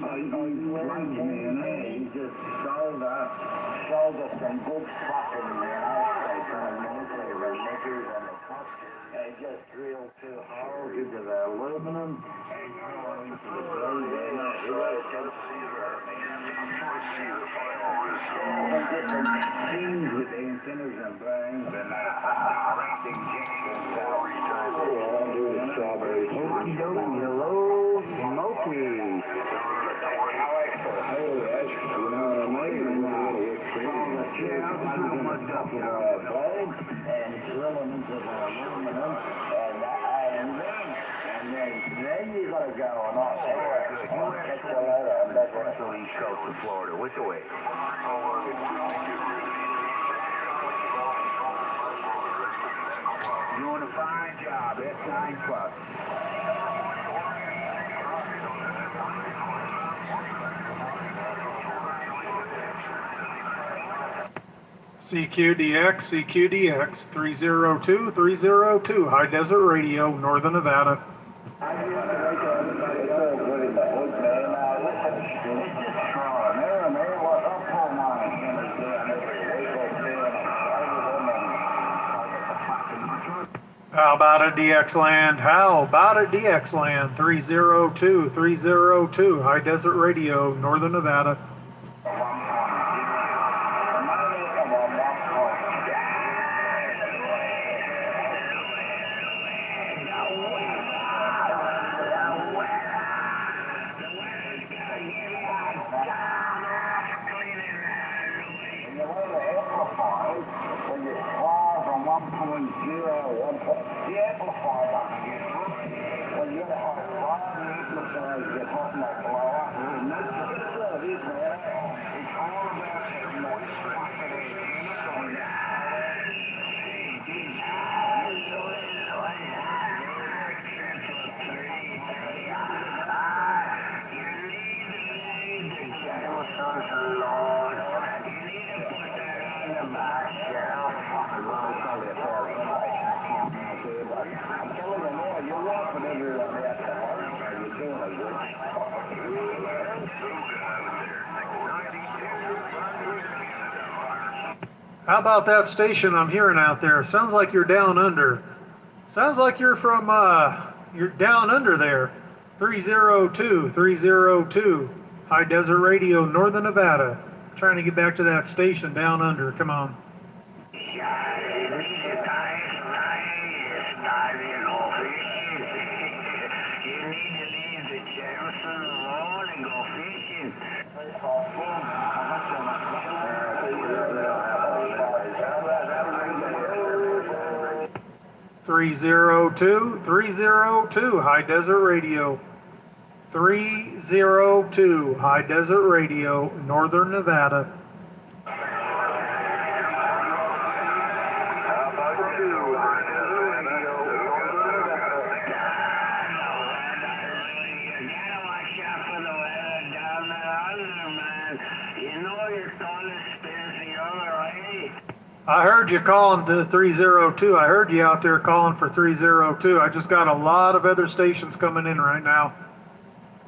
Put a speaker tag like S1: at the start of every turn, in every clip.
S1: He just sold us some good fucking, nuclear knickers and the truck. They just drilled 2 holes into the aluminum and drilled into the building. Different scenes with the antennas and brains and direct injections. Strawberry Smoky Dokie, hello, Smoky. Hey, that's, you know what I mean? And drilling into the aluminum, and then you got to go on off. Catch you later. I'm back on the east coast of Florida. Which way? Doing a fine job. It's 9 plus.
S2: CQDX 302 302 High Desert Radio, Northern Nevada. How about a DX Land? How about a DX Land? 302 302 High Desert Radio, Northern Nevada. How about that station I'm hearing out there? Sounds like you're down under. Sounds like you're from, you're down under there. 302 302 High Desert Radio, Northern Nevada. Trying to get back to that station down under. Come on. Three zero two High Desert Radio. 302 High Desert Radio, Northern Nevada. I heard you calling to 302. I heard you out there calling for 302. I just got a lot of other stations coming in right now.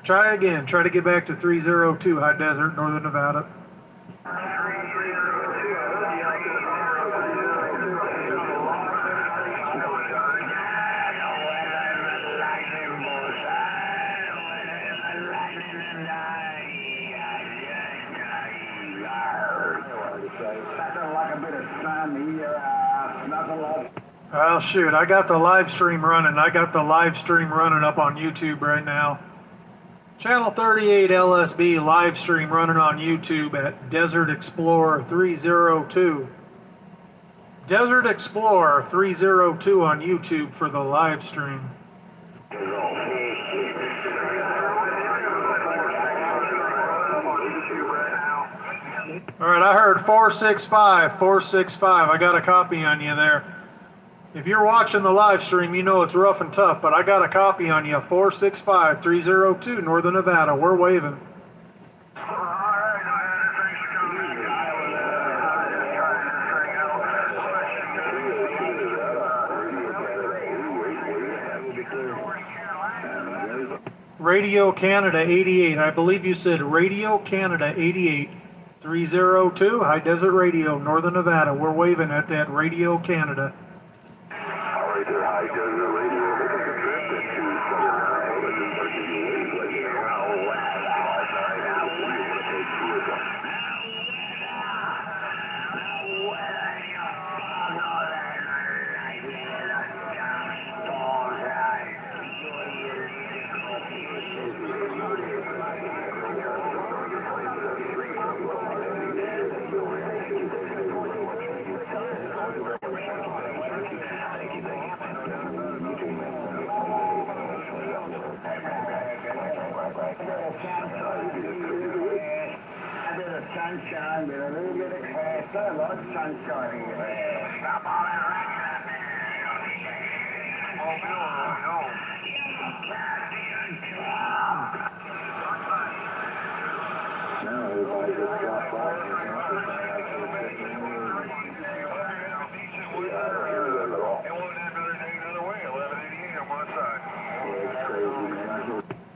S2: Try again. Try to get back to 302 High Desert, Northern Nevada. Oh shoot, I got the live stream running. I got the live stream running up on YouTube right now. Channel 38 LSB live stream running on YouTube at Desert Explorer 302. Desert Explorer 302 on YouTube for the live stream. All right, I heard 465, 465. I got a copy on you there. If you're watching the live stream, you know it's rough and tough, but I got a copy on you. 465 302 Northern Nevada. We're waving. Radio Canada 88. I believe you said Radio Canada 88. 302 High Desert Radio, Northern Nevada. We're waving at that Radio Canada.
S1: All right there, High Desert Radio. Making the trip into Southern Nevada. Sunshine, get a little bit of grass. I love sunshine. Stop all that racket. Now everybody just dropped off.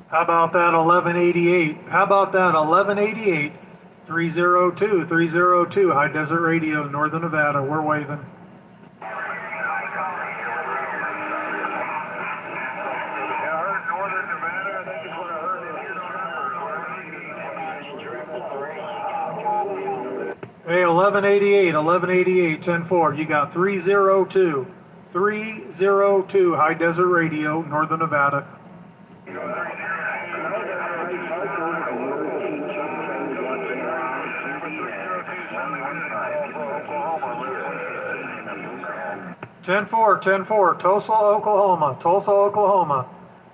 S2: How about that 1188? How about that 1188? 302 High Desert Radio, Northern Nevada. We're waving. Hey, 1188, 10-4. You got 302 High Desert Radio, Northern Nevada. 10-4, Tulsa, Oklahoma.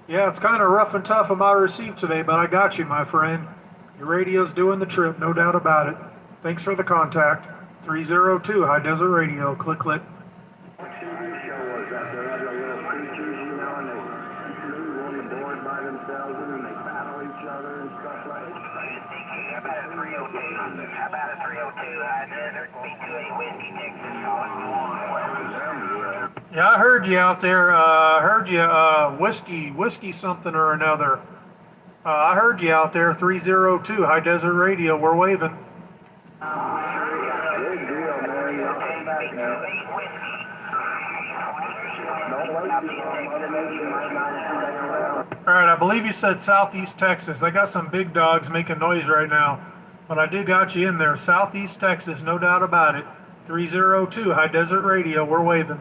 S2: Yeah, it's kind of rough and tough on my receive today, but I got you, my friend. Your radio's doing the trip, no doubt about it. Thanks for the contact. 302 High Desert Radio. Click.
S1: What TV show was that? They had like little creatures, you know, and they move on the board by themselves and they battle each other and stuff like that. How about a 302? High Desert? B2A Whiskey, Texas.
S2: Yeah, I heard you out there. Whiskey something or another. I heard you out there. 302 High Desert Radio. We're waving.
S1: Big deal, man. Y'all come back now. Don't wait too long. Mother Nature might not come back around.
S2: All right, I believe you said Southeast Texas. I got some big dogs making noise right now, but I did got you in there. Southeast Texas, no doubt about it. 302 High Desert Radio. We're waving.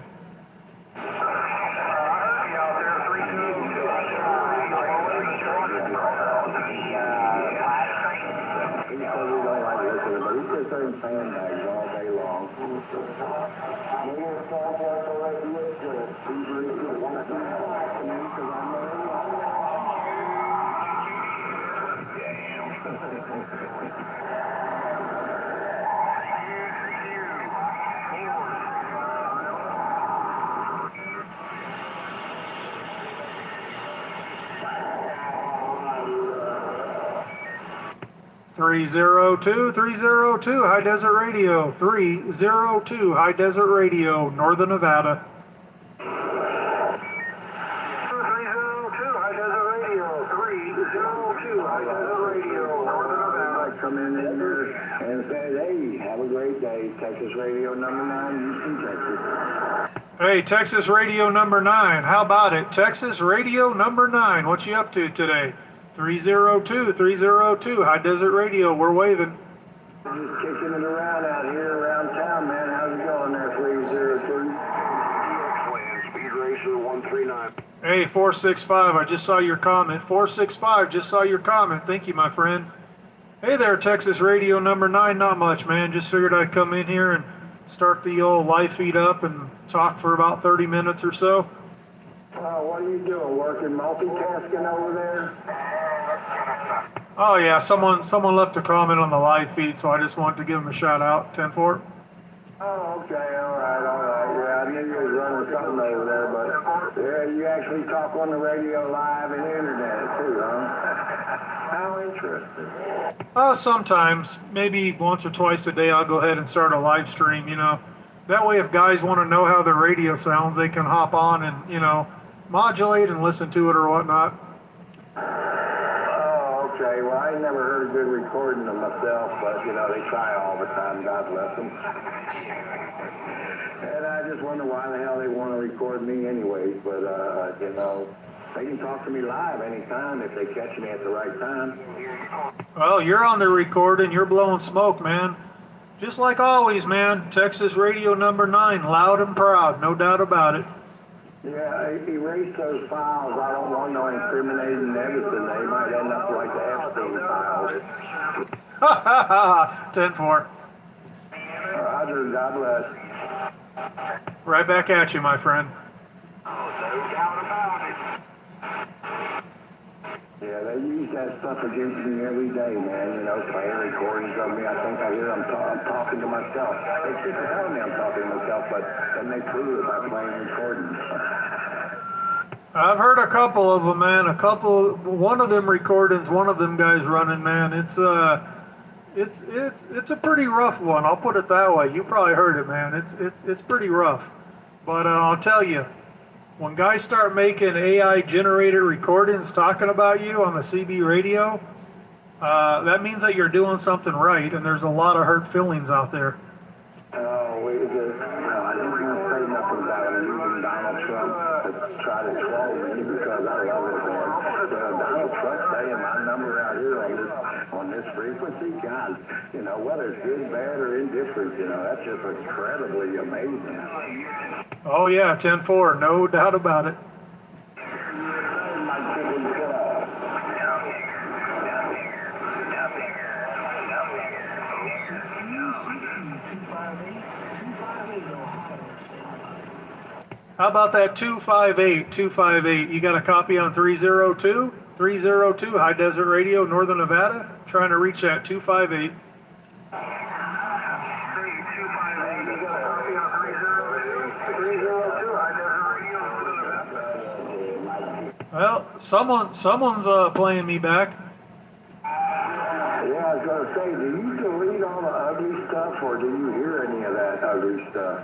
S1: Sandbags all day long.
S2: Three zero two High Desert Radio. 302 High Desert Radio, Northern Nevada.
S1: 302 High Desert Radio. 302 High Desert Radio, Northern Nevada. Come in there and say, hey, have a great day. Texas Radio number 9, Houston, Texas.
S2: Hey, Texas Radio number 9. How about it? Texas Radio number 9. What you up to today? 302 High Desert Radio. We're waving.
S1: Just kicking it around out here around town, man. How's it going there, 302? Speed Racer 139.
S2: Hey, 465. I just saw your comment. 465. Just saw your comment. Thank you, my friend. Hey there, Texas Radio number 9. Not much, man. Just figured I'd come in here and start the old live feed up and talk for about 30 minutes or so.
S1: What are you doing? Working multitasking over there?
S2: Oh yeah, someone left a comment on the live feed, so I just wanted to give them a shout out. 10-4.
S1: Oh, okay, all right. Yeah, I knew you was running something over there, but yeah, you actually talk on the radio live and internet too, huh? How interesting.
S2: Sometimes, maybe once or twice a day, I'll go ahead and start a live stream. You know, that way if guys want to know how the radio sounds, they can hop on and modulate and listen to it or whatnot.
S1: okay. Well, I never heard a good recording of myself, but, you know, they try all the time. God bless them. And I just wonder why the hell they want to record me anyways. But, you know, they can talk to me live anytime if they catch me at the right time.
S2: Well, you're on the recording. You're blowing smoke, man. Just like always, man. Texas Radio number 9, loud and proud, no doubt about it.
S1: Yeah, erase those files. I don't want no incriminating evidence. They might end up like the Epstein files.
S2: Ha ha ha! 10-4.
S1: Roger, God bless.
S2: Right back at you, my friend.
S1: Yeah, they use that stuff against me every day, man. You know, playing recordings of me. I think I hear I'm talking to myself. They keep telling me I'm talking to myself, but then they prove it by playing recordings.
S2: I've heard a couple of them, man. One of them recordings, one of them guys running, man. It's a pretty rough one. I'll put it that way. You probably heard it, man. It's pretty rough. But I'll tell you, when guys start making AI generated recordings talking about you on the CB radio, that means that you're doing something right, and there's a lot of hurt feelings out there.
S1: Oh, I didn't want to say nothing about him using Donald Trump to try to troll me because I love it, man. So Donald Trump saying my number out here on this frequency, God, you know, whether it's good, bad, or indifferent, you know, that's just incredibly amazing.
S2: Oh yeah, 10-4, no doubt about it. How about that 258? You got a copy on 302? 302, High Desert Radio, Northern Nevada. Trying to reach that 258. Well, someone's playing me back.
S1: Yeah, I was going to say, do you delete all the ugly stuff, or do you hear any of that ugly stuff?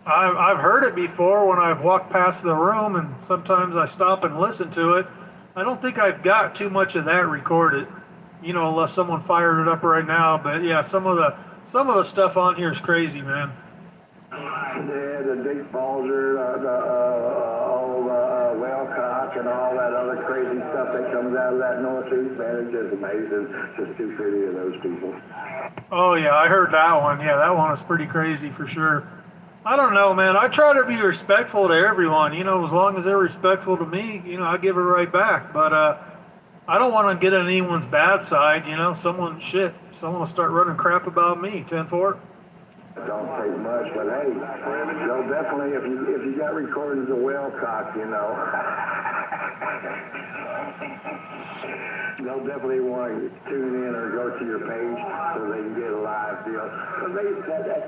S2: I've heard it before when I've walked past the room, and sometimes I stop and listen to it. I don't think I've got too much of that recorded, you know, unless someone fired it up right now. But yeah, some of the stuff on here is crazy, man.
S1: Yeah, the Dick Bulger, the old Wellcock, and all that other crazy stuff that comes out of that Northeast, man, it's just amazing, the stupidity of those people.
S2: Oh yeah, I heard that one. Yeah, that one was pretty crazy for sure. I don't know, man. I try to be respectful to everyone, you know, as long as they're respectful to me, you know, I give it right back. But I don't want to get on anyone's bad side, you know. Someone will start running crap about me. 10-4.
S1: Don't take much, but hey, they'll definitely, if you got recordings of Wellcock, you know, they'll definitely want to tune in or go to your page so they can get a live deal. But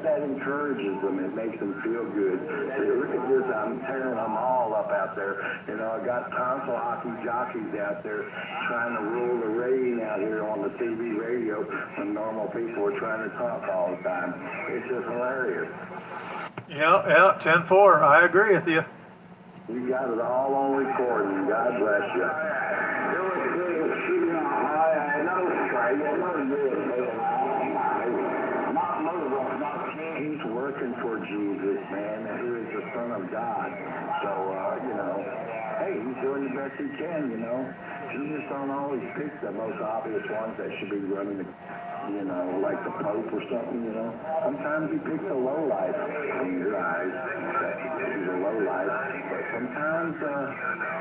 S1: that encourages them. It makes them feel good. See, look at this. I'm tearing them all up out there. You know, I got tonsil hockey jockeys out there trying to rule the rating out here on the TV radio when normal people are trying to talk all the time. It's just hilarious.
S2: Yeah, 10-4. I agree with you.
S1: You got it all on recording. God bless you. He's working for Jesus, man, who is the Son of God. So, you know, hey, he's doing the best he can, you know. Jesus don't always pick the most obvious ones that should be running, you know, like the Pope or something, you know. Sometimes he picks a low life in your eyes that he's a low life. But sometimes,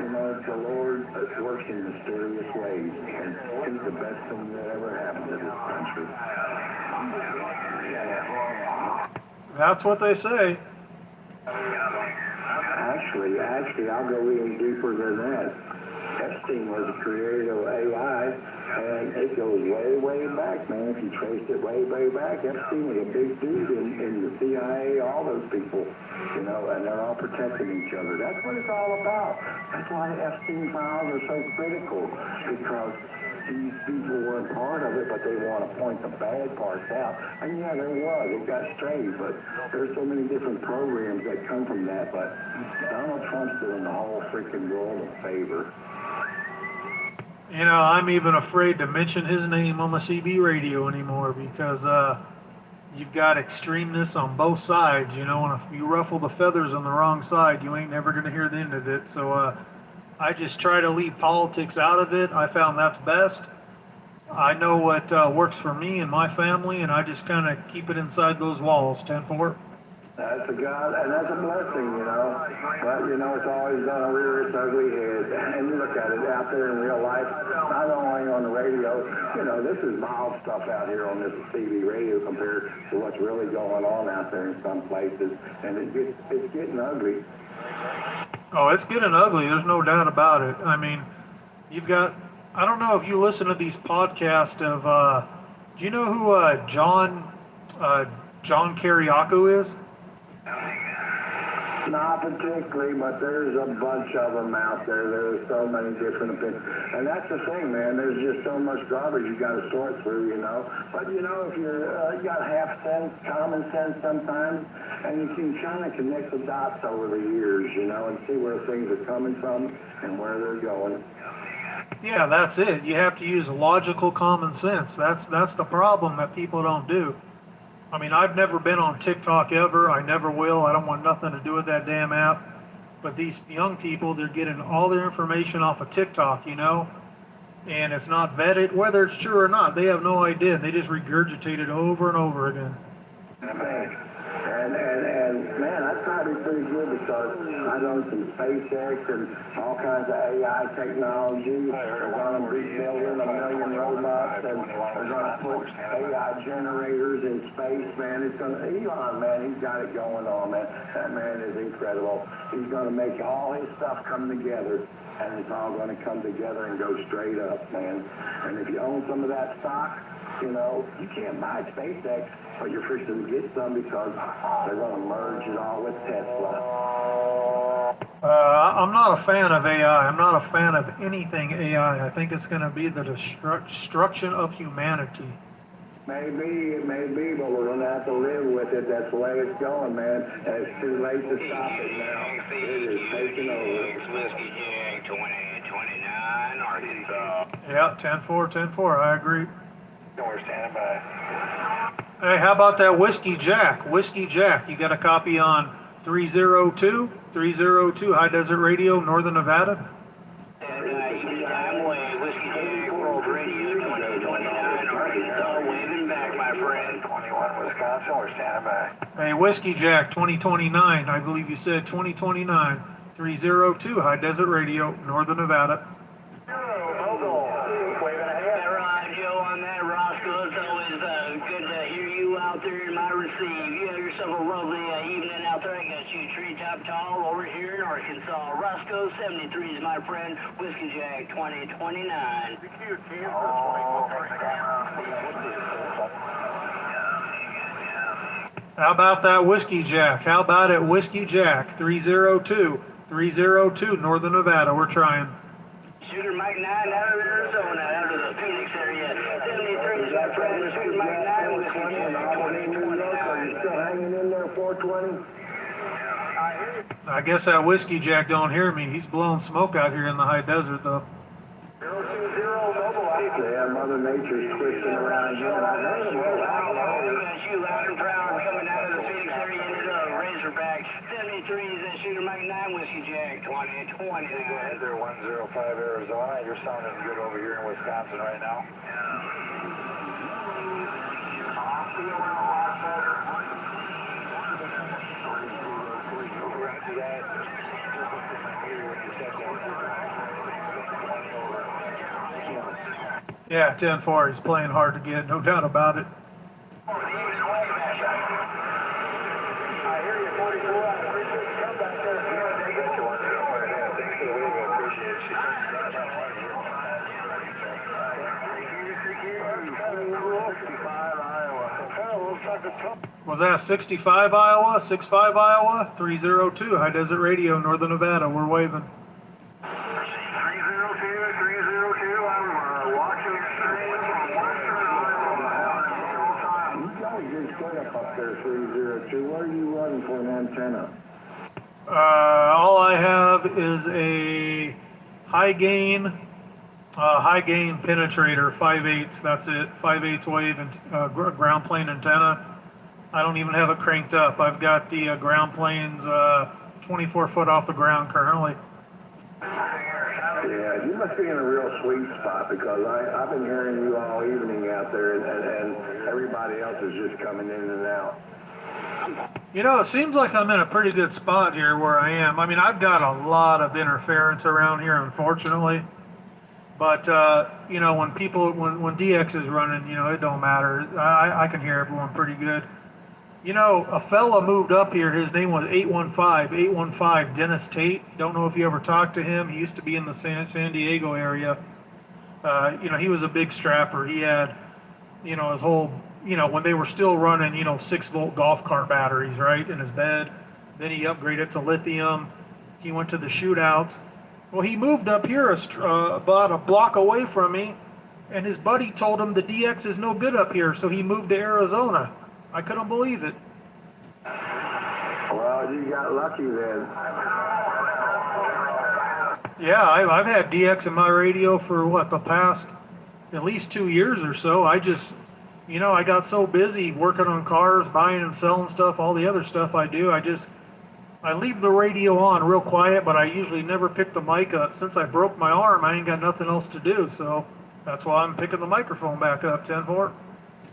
S1: you know, the Lord works in mysterious ways. And he's the best thing that ever happened to this country.
S2: That's what they say.
S1: Actually, I'll go even deeper than that. Epstein was the creator of AI, and it goes way, way back, man. If you trace it way, way back, Epstein was a big dude in the CIA, all those people, you know, and they're all protecting each other. That's what it's all about. That's why the Epstein files are so critical, because these people weren't part of it, but they want to point the bad parts out. And yeah, there was. It got strayed, but there's so many different programs that come from that. But Donald Trump's doing the whole freaking world a favor.
S2: You know, I'm even afraid to mention his name on the CB radio anymore because you've got extremeness on both sides, you know, and if you ruffle the feathers on the wrong side, you ain't never going to hear the end of it. So I just try to leave politics out of it. I found that's best. I know what works for me and my family, and I just kind of keep it inside those walls. 10-4.
S1: That's a God, and that's a blessing, you know. But, you know, it's always gonna rear its ugly head. And you look at it out there in real life, not only on the radio, you know, this is mild stuff out here on this TV radio compared to what's really going on out there in some places. And it's getting ugly.
S2: Oh, it's getting ugly. There's no doubt about it. I mean, you've got, I don't know if you listen to these podcasts of, do you know who John Kiriakou is?
S1: Not particularly, but there's a bunch of them out there. There's so many different opinions. And that's the thing, man. There's just so much garbage you got to sort through, you know. But, you know, if you're, you got half sense, common sense sometimes, and you can kind of connect the dots over the years, you know, and see where things are coming from and where they're going.
S2: Yeah, that's it. You have to use logical common sense. That's the problem that people don't do. I mean, I've never been on TikTok ever. I never will. I don't want nothing to do with that damn app. But these young people, they're getting all their information off of TikTok, you know? And it's not vetted, whether it's true or not. They have no idea. They just regurgitate it over and over again.
S1: And man, that's probably pretty good because I done some SpaceX and all kinds of AI technology. They're going to be building 1 million robots, and they're going to put AI generators in space, man. It's going to, Elon, man, he's got it going on, man. That man is incredible. He's going to make all his stuff come together, and it's all going to come together and go straight up, man. And if you own some of that stock, you know, you can't buy SpaceX, but you're fixing to get some because they're going to merge it all with Tesla.
S2: I'm not a fan of AI. I'm not a fan of anything AI. I think it's going to be the destruction of humanity.
S1: Maybe, it may be, but we're going to have to live with it. That's the way it's going, man. And it's too late to stop it now. It is taking over.
S3: Whiskey Jack 2029, Arkansas.
S2: Yeah, 10-4. I agree.
S3: We're standing by.
S2: Hey, how about that Whiskey Jack? Whiskey Jack, you got a copy on 302 High Desert Radio, Northern Nevada?
S3: And time way, Whiskey Jack World Radio 2029, Arkansas. Waving back, my friend. 21, Wisconsin. We're standing by.
S2: Hey, Whiskey Jack 2029, I believe you said 2029, 302 High Desert Radio, Northern Nevada.
S3: Out there in my receive. You have yourself a lovely evening out there. I got you treetop tall over here in Arkansas. Roscoe 73 is my friend. Whiskey Jack 2029.
S2: How about that Whiskey Jack? How about it Whiskey Jack 302 Northern Nevada? We're trying.
S3: Shooter Mike 9 out of Arizona, out of the Phoenix area. 73 is my friend. Shooter Mike 9 Whiskey Jack 2029.
S1: Still hanging in there, 420?
S2: I guess that Whiskey Jack don't hear me. He's blowing smoke out here in the high desert, though.
S3: 020 mobile.
S1: Yeah, Mother Nature's twisting around again. I heard him.
S3: You loud and proud coming out of the Phoenix area into the Razorbacks. 73 is that Shooter Mike 9 Whiskey Jack 2020.
S4: Go ahead there, 105 Arizona. You're sounding good over here in Wisconsin right now.
S2: Yeah, 10-4. He's playing hard to get, no doubt about it.
S3: I hear you, 44. I appreciate you coming back there.
S4: Thanks for the wave. I appreciate you.
S2: Was that 65 Iowa? 65 Iowa? 302 High Desert Radio, Northern Nevada. We're waving.
S3: 302, I'm watching
S1: up there, 302. What are you running for an antenna?
S2: All I have is a high gain penetrator, 5/8. That's it, 5/8 wave and ground plane antenna. I don't even have it cranked up. I've got the ground planes 24 foot off the ground currently.
S1: Yeah, you must be in a real sweet spot because I've been hearing you all evening out there, and everybody else is just coming in and out.
S2: You know, it seems like I'm in a pretty good spot here where I am. I mean, I've got a lot of interference around here, unfortunately. But, you know, when DX is running, you know, it don't matter. I can hear everyone pretty good. You know, a fella moved up here. His name was 815, Dennis Tate. Don't know if you ever talked to him. He used to be in the San Diego area. You know, he was a big strapper. He had, you know, his whole, you know, when they were still running, you know, 6-volt golf cart batteries, right, in his bed. Then he upgraded to lithium. He went to the shootouts. Well, he moved up here about a block away from me, and his buddy told him the DX is no good up here, so he moved to Arizona. I couldn't believe it.
S1: Well, you got lucky then.
S2: Yeah, I've had DX in my radio for what, the past at least 2 years or so. I just, you know, I got so busy working on cars, buying and selling stuff, all the other stuff I do. I leave the radio on real quiet, but I usually never pick the mic up. Since I broke my arm, I ain't got nothing else to do, so that's why I'm picking the microphone back up, 10-4.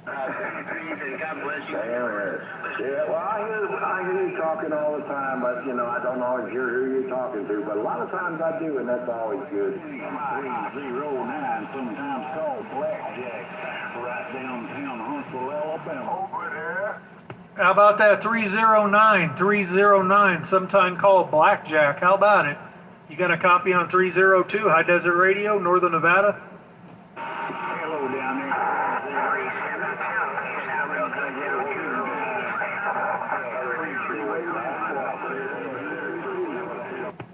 S3: God bless you.
S1: Yeah, well, I hear you talking all the time, but, you know, I don't always hear who you're talking to, but a lot of times I do, and that's always good.
S5: 309, sometimes called Blackjack, right downtown Huntsville, Alabama. Over there.
S2: How about that 309, sometime called Blackjack? How about it? You got a copy on 302, High Desert Radio, Northern Nevada?
S5: Hello down there.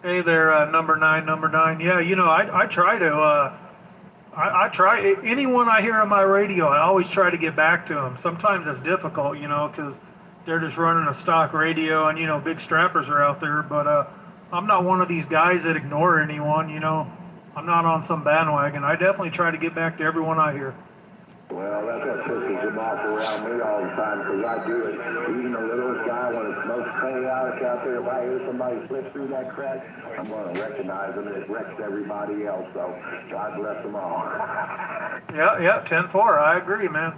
S2: Hey there, number nine. Yeah, you know, I try to, I try, anyone I hear on my radio, I always try to get back to them. Sometimes it's difficult, you know, because they're just running a stock radio and, you know, big strappers are out there. But I'm not one of these guys that ignore anyone, you know. I'm not on some bandwagon. I definitely try to get back to everyone I hear.
S1: Well, that's what pisses them off around me all the time, because I do it. Even the littlest guy, when it's most chaotic out there, if I hear somebody slip through that crack, I'm going to recognize them, and it wrecks everybody else, so God bless them all.
S2: Yeah, 10-4, I agree, man.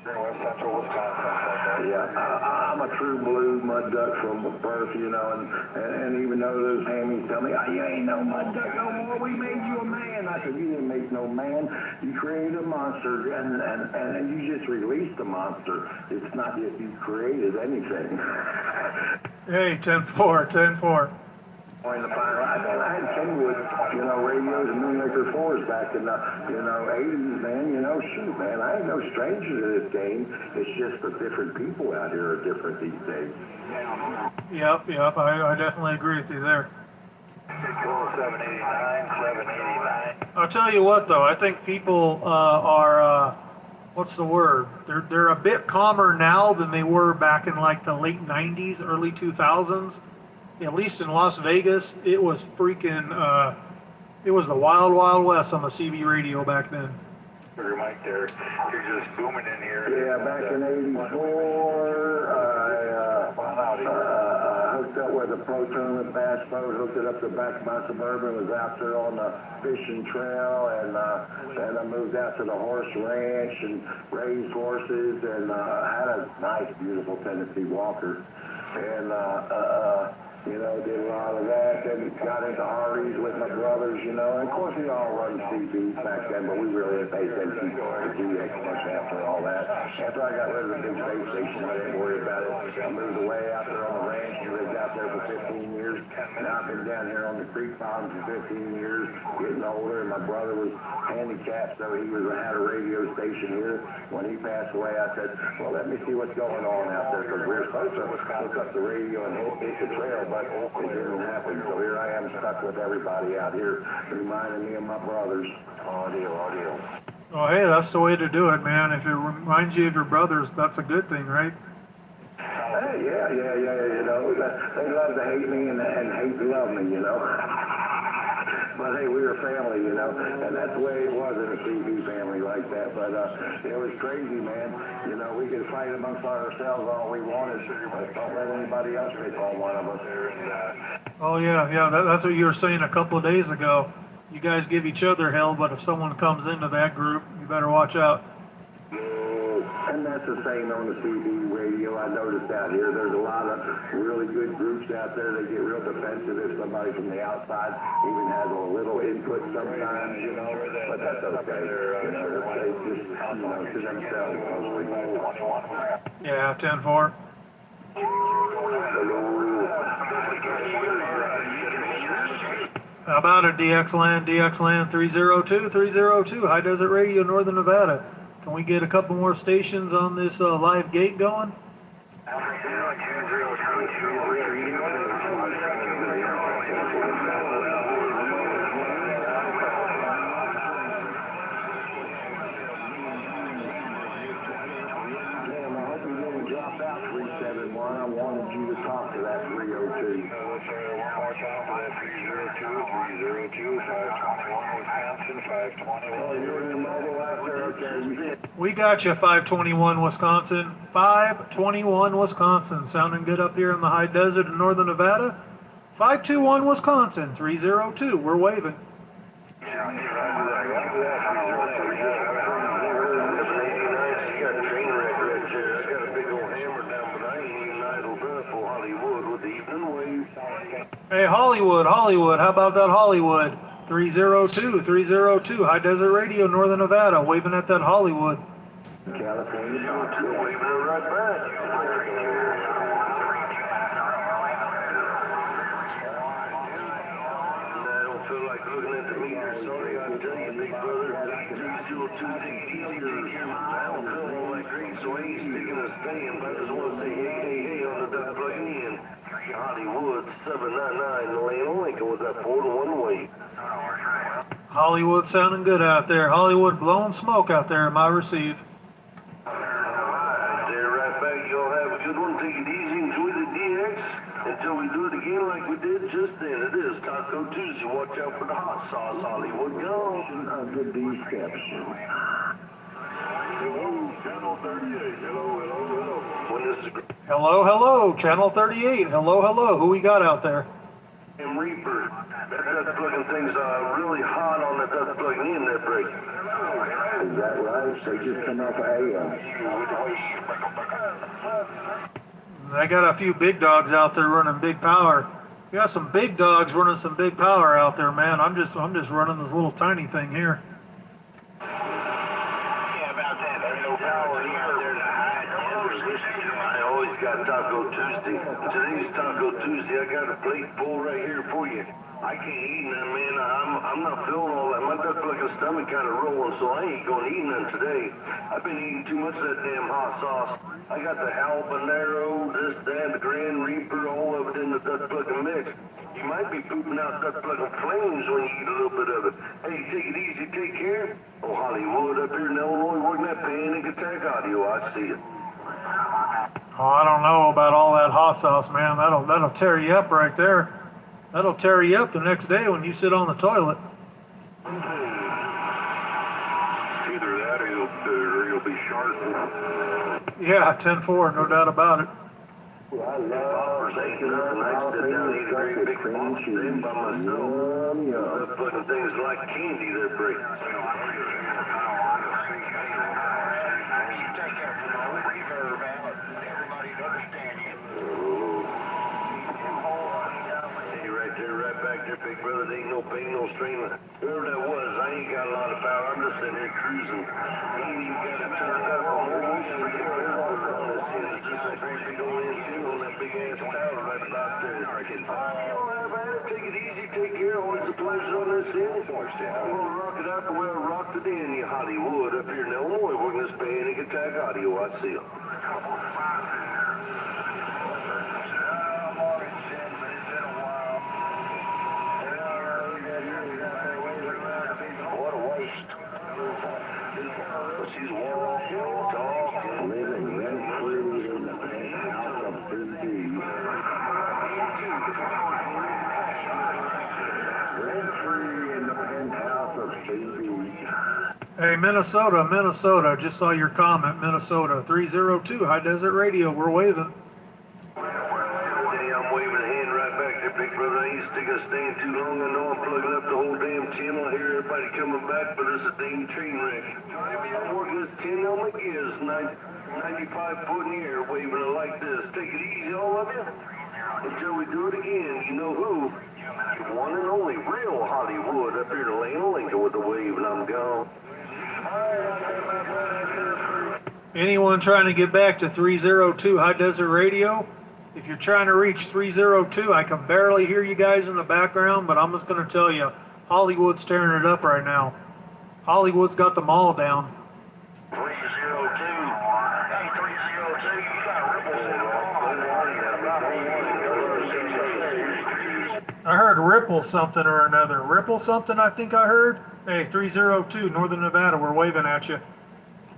S4: West Central Wisconsin.
S1: Yeah, I'm a true blue mud duck from birth, you know, and even though those hammies tell me, oh, you ain't no mud duck no more, we made you a man. I said, you didn't make no man, you created a monster, and you just released a monster. It's not that you created anything.
S2: Hey, 10-4.
S1: I had Kenwood, you know, radios and Moonraker 4s back in the, you know, 80s, man. You know, shoot, man, I ain't no stranger to this game. It's just the different people out here are different these days.
S2: Yep, I definitely agree with you there.
S4: 789.
S2: I'll tell you what, though, I think people are, what's the word? They're a bit calmer now than they were back in like the late 90s, early 2000s. At least in Las Vegas, it was freaking, it was the wild, wild west on the CB radio back then.
S4: Your mic there, you're just booming in here.
S1: Yeah, back in '84, I hooked up with a pro tournament bass boat, hooked it up to the back of my Suburban, was out there on the fishing trail, and then I moved out to the horse ranch and raised horses, and had a nice, beautiful Tennessee Walker. And, you know, did a lot of that, then got into Harleys with my brothers, you know, and of course we all run CBs back then, but we really didn't pay attention to DX much after all that. After I got rid of the big base station, I didn't worry about it. I moved away out there on the ranch and lived out there for 15 years. Now I've been down here on the creek bottom for 15 years, getting older, and my brother was handicapped, so he had a radio station here. When he passed away, I said, well, let me see what's going on out there, because we're supposed to hook up the radio and hit the trail, but it didn't happen. So here I am stuck with everybody out here, reminding me of my brothers. Audio.
S2: Oh, hey, that's the way to do it, man. If it reminds you of your brothers, that's a good thing, right?
S1: You know, they love to hate me and hate to love me, you know. But hey, we were family, you know, and that's the way it was in a TV family like that. But it was crazy, man. You know, we could fight amongst ourselves all we wanted, but don't let anybody else pick on one of us.
S2: Oh yeah, that's what you were saying a couple of days ago. You guys give each other hell, but if someone comes into that group, you better watch out.
S1: And that's the same on the TV radio. I noticed out here there's a lot of really good groups out there. They get real defensive if somebody from the outside even has a little input sometimes, you know. But that's okay. You know, they just, you know, to themselves mostly.
S2: Yeah, 10-4. How about it, DXLand 302, High Desert Radio, Northern Nevada. Can we get a couple more stations on this live gate going?
S1: Dropped out 371. I wanted you to talk to that 302.
S4: One more time for that 302, 521 Wisconsin, 521.
S1: Oh, you're in the mobile out there? Okay.
S2: We got you, 521 Wisconsin. 521 Wisconsin. Sounding good up here in the high desert in northern Nevada. 521 Wisconsin, 302. We're waving. Hey, Hollywood, how about that Hollywood? 302, High Desert Radio, Northern Nevada, waving at that Hollywood.
S1: California, waving right back. I don't feel like looking at the meter. Sorry, I tell you, big brother. 302, take it easy. I don't feel all that great, so I ain't sticking a stand. But I just want to say, hey, on the duck plugging in. Hollywood 799, Lane Lincoln was that 4-1 way.
S2: Hollywood sounding good out there. Hollywood blowing smoke out there in my receive.
S1: There, right back. Y'all have a good one. Take it easy. Enjoy the DX until we do it again like we did just then. It is Taco Tuesday. Watch out for the hot sauce. Hollywood, go. Good D steps. Hello, Channel 38. Hello. When this is
S2: Hello, Channel 38. Hello. Who we got out there?
S1: and Reaper. That duck plugging thing's really hot on the duck plugging in that break. Is that right? They just come off AM.
S2: They got a few big dogs out there running big power. We got some big dogs running some big power out there, man. I'm just running this little tiny thing here.
S1: Yeah, about that. There's no power here. There's a high temperature. I always got Taco Tuesday. Today's Taco Tuesday. I got a plate full right here for you. I can't eat none, man. I'm not feeling all that. My duck plugging stomach kind of rolling, so I ain't gonna eat none today. I've been eating too much of that damn hot sauce. I got the habanero, this, that, the Grand Reaper, all of it in the duck plugging mix. You might be pooping out duck plugging flames when you eat a little bit of it. Hey, take it easy, take care. Oh, Hollywood up here in Illinois, working that panic attack audio. I see it.
S2: Oh, I don't know about all that hot sauce, man. That'll tear you up right there. That'll tear you up the next day when you sit on the toilet.
S1: Either that or you'll be sharp.
S2: Yeah, 10-4, no doubt about it.
S1: I love taking up and I sit down and eat a great big box of them by myself. They're putting things like candy they're breaking. Right back there, big brother. There ain't no pain, no strain. Whoever that was, I ain't got a lot of power. I'm just sitting here cruising. I ain't even got it turned up. I'm almost on this end. It's just a great big old engine on that big ass tower right about there. Take it easy, take care. Always a pleasure on this end. I'm gonna rock it out the way I rocked it in, you Hollywood, up here in Illinois, working this panic attack audio. I see you. She's walking, talking, living rent-free in the penthouse of 50.
S2: Hey, Minnesota, just saw your comment, Minnesota, 302, High Desert Radio, we're waving.
S1: I'm waving a hand right back there, big brother. I ain't stick a stand too long. I know I'm plugging up the whole damn channel. I hear everybody coming back, but it's a dang train wreck. I'm working this 10 on my gears, 95 foot in the air, waving it like this. Take it easy, all of you. Until we do it again, you know who? The one and only real Hollywood up here to Lane Lincoln with the wave, and I'm gone.
S2: Anyone trying to get back to 302 High Desert Radio? If you're trying to reach 302, I can barely hear you guys in the background, but I'm just going to tell you, Hollywood's tearing it up right now. Hollywood's got them all down.
S1: 302. Hey, 302, you got ripples.
S2: I heard Ripple something or another. Ripple something, I think I heard. Hey, 302, Northern Nevada, we're waving at you.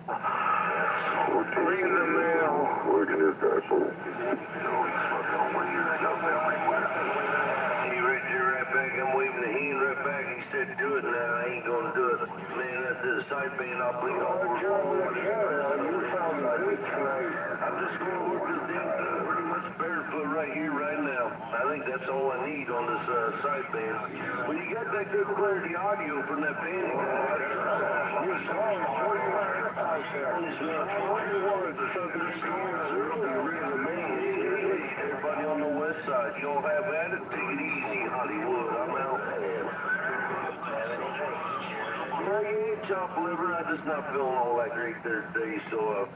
S1: We're taking them now. Working this asshole. He right there, right back. I'm waving the hand right back. He said, do it now. I ain't gonna do it. Man, that's the side band. I'll bleed all over. You sound like it tonight. I'm just gonna work this damn thing pretty much barefoot right here, right now. I think that's all I need on this side band. When you got that good clarity audio from that band, you're sorry. Everybody on the west side, y'all have at it. Take it easy, Hollywood. I'm out. Yeah, you ain't chopped liver. I'm just not feeling all that great there today, so we're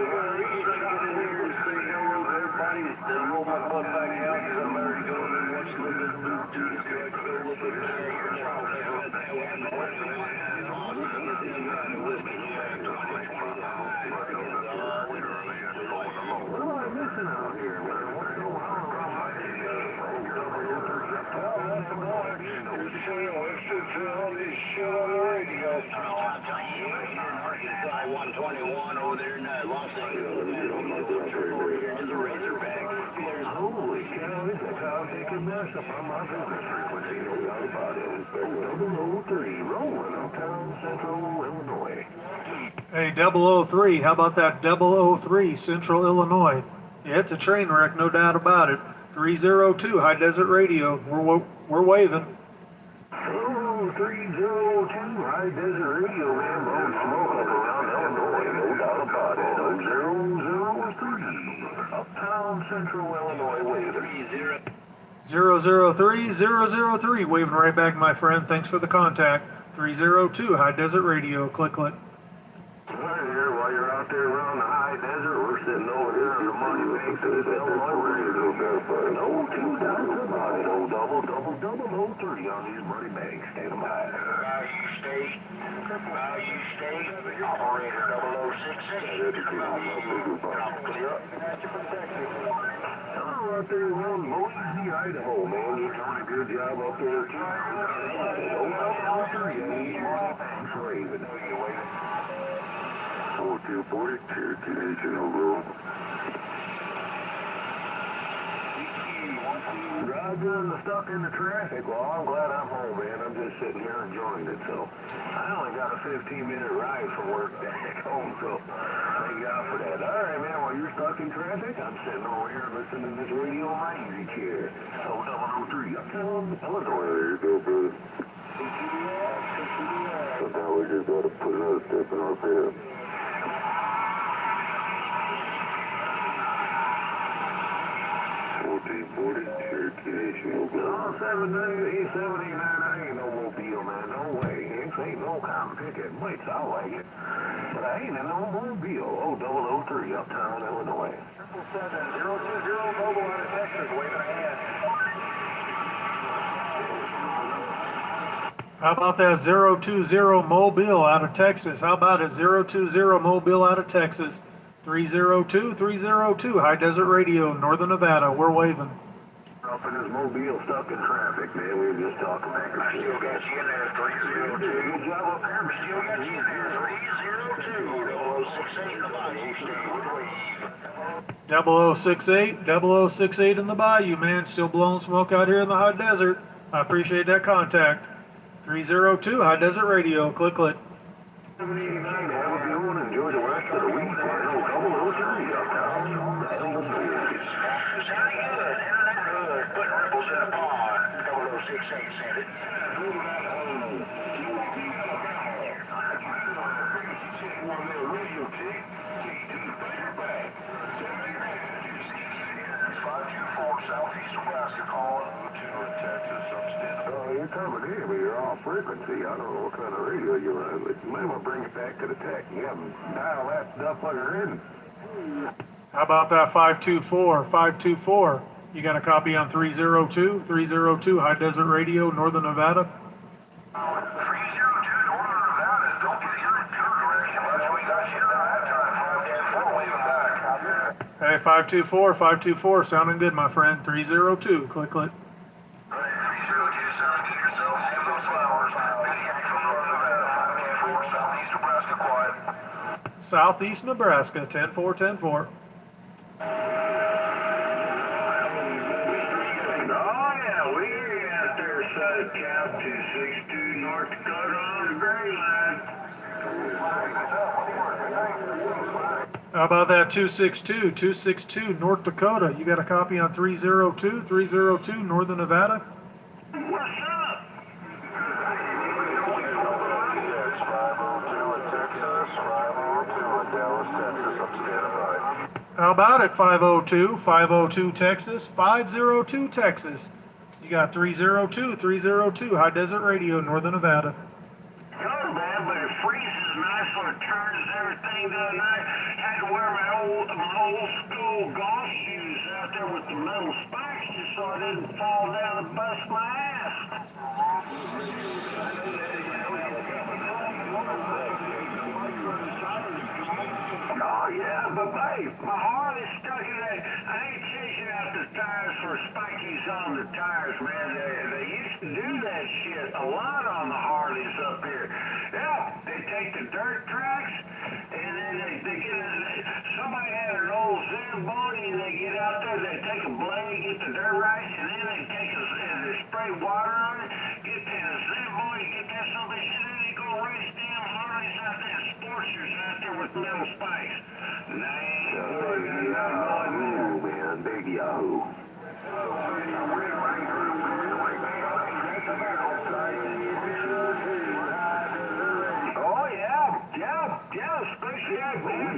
S1: gonna get in here and say hello to everybody, then roll my butt back out because I'm already going and watch a little bit of food too, so I can feel a little bit better. What am I missing out here, man? What's going on around my area? On the radio. Arkansas 121 over there in Los Angeles. Here to the Razorback. Holy cow, this is how they can mess up on my business frequency. No doubt about it. 003 rolling uptown Central Illinois.
S2: Hey, 003, how about that 003 Central Illinois? Yeah, it's a train wreck, no doubt about it. 302 High Desert Radio, we're waving.
S1: Oh, 302 High Desert Radio, man. Blowing smoke up around Illinois, no doubt about it. 003 uptown Central Illinois, waving.
S2: 003, waving right back, my friend. Thanks for the contact. 302 High Desert Radio, click.
S1: Right here, while you're out there around the high desert, we're sitting over here on the money bank of Illinois, ready to go barefoot. No two doubts about it. Oh, double 03 on these money banks. Stand by. Value State. Operator 0068. Clear up. Oh, out there around Boise, Idaho, man. You're doing a good job up there, too. Oh, 03 on these money banks, Raven. 4240, Cherokee Nation, over. Roger, and stuck in the traffic. Well, I'm glad I'm home, man. I'm just sitting here enjoying it, so. I only got a 15-minute ride from work back home, so thank God for that. All right, man, while you're stuck in traffic, I'm sitting over here listening to this radio in my easy chair. Oh, 003, uptown Illinois. There you go, brother. So now we just got to put another step in our bed. 1440, Cherokee Nation, over. Oh, 789, I ain't no mobile, man, no way. This ain't no common ticket. Wait, I like it. But I ain't in no mobile. Oh, 003, uptown Illinois. 77020, mobile out of Texas, waving ahead.
S2: How about that 020 Mobile out of Texas? How about it 020 Mobile out of Texas? 302 High Desert Radio, Northern Nevada, we're waving.
S1: Up in this mobile, stuck in traffic, man. We were just talking back and forth. Still got you in there, 302. Good job up there, but still got you in there, 302. 0068 in the body, stay with wave.
S2: 0068 in the bayou, man. Still blowing smoke out here in the hot desert. I appreciate that contact. 302 High Desert Radio, click.
S1: Have a good one. Enjoy the rest of the week. Couple little trees up now. And the boys.
S4: Sounding good. Internet good. Putting ripples in a pond. Couple little 6/8 sent it. Southeast Nebraska calling to Texas upstate.
S1: Oh, you're coming in, but you're off frequency. I don't know what kind of radio you're on, but you might want to bring it back to the tech. You haven't dialed that stuff under in.
S2: How about that 524? 524. You got a copy on 302? 302 High Desert Radio, Northern Nevada.
S4: 302 Northern Nevada. Don't get your direction. That's we got you that time. 5-4 waving back.
S2: Hey, 524, 524, sounding good, my friend. 302, click.
S4: 302 sounding good yourself. Have those flowers. Maniac from Northern Nevada. 5-4 Southeast Nebraska quiet.
S2: Southeast Nebraska, 104, 104.
S5: Oh, yeah, we hear you out there, Southern Cal 262 North Dakota on the gray line.
S2: How about that 262, 262 North Dakota? You got a copy on 302, 302 Northern Nevada?
S5: What's up?
S4: Yes, 502 in Texas. 502 in Dallas, Texas. I'm standing by.
S2: How about it, 502, 502 Texas, 502 Texas? You got 302, 302 High Desert Radio, Northern Nevada.
S5: Not bad, but it freezes nice when it turns everything the other night. Had to wear my old school golf shoes out there with the metal spikes just so I didn't fall down and bust my ass. Oh yeah, but hey, my Harley's stuck in that. I ain't chasing out the tires for spikies on the tires, man. They used to do that shit a lot on the Harleys up here. Yeah, they take the dirt tracks and then they get somebody had an old Zamboni and they get out there, they take a blade, get the dirt right, and then they take they spray water on it, get the Zamboni, get that something, and then they go race down Harleys out there, Sportsters out there with metal spikes.
S1: Yahoo, man. Big Yahoo.
S5: Oh, yeah, especially that, man.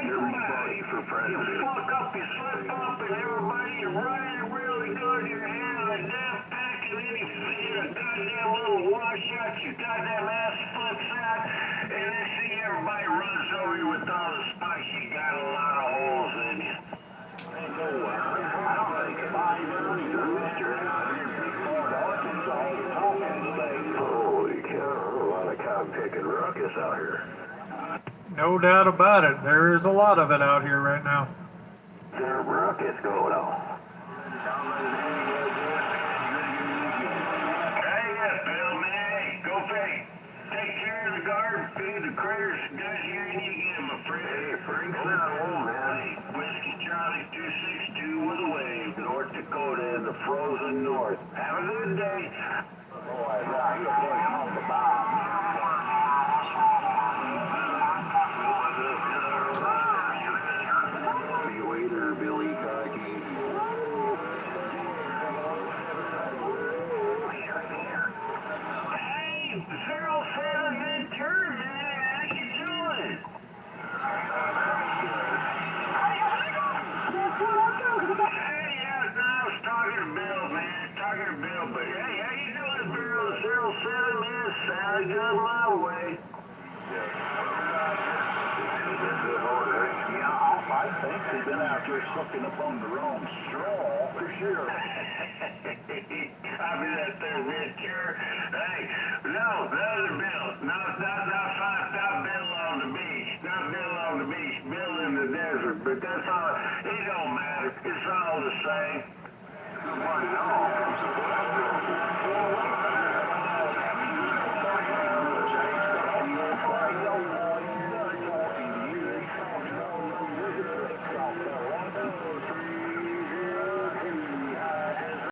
S1: Everybody for president.
S5: You fuck up, you slip up, and everybody, you're running really good, you're handling the damn pack, and then you hit a goddamn little washout, your goddamn ass flips out, and then see everybody runs over you with all the spikes, you got a lot of holes in you.
S1: Holy cow, a lot of cotton-picking ruckus out here.
S2: No doubt about it. There is a lot of it out here right now.
S1: There's ruckus going on.
S5: Hey, yeah, Bill, man, hey, go take care of the garden, feed the critters, guys, you ain't need to get them a friend.
S1: Hey, Frank's not home, man.
S5: Hey, Whiskey Charlie 262 with a wave, North Dakota in the frozen north. Have a good day.
S1: See you later, Billy Cocky.
S5: Hey, 07 midterm, man, how you doing? Hey, yeah, no, I was talking to Bill, man, but hey, how you doing, Bill? 07, man, sounded good my way. I think they've been out there sucking up on the wrong straw, for sure. I've been out there mid-cure. Hey, no, the other Bill. Not Bill on the beach. Not Bill on the beach. Bill in the desert. But that's all. It don't matter. It's all the same.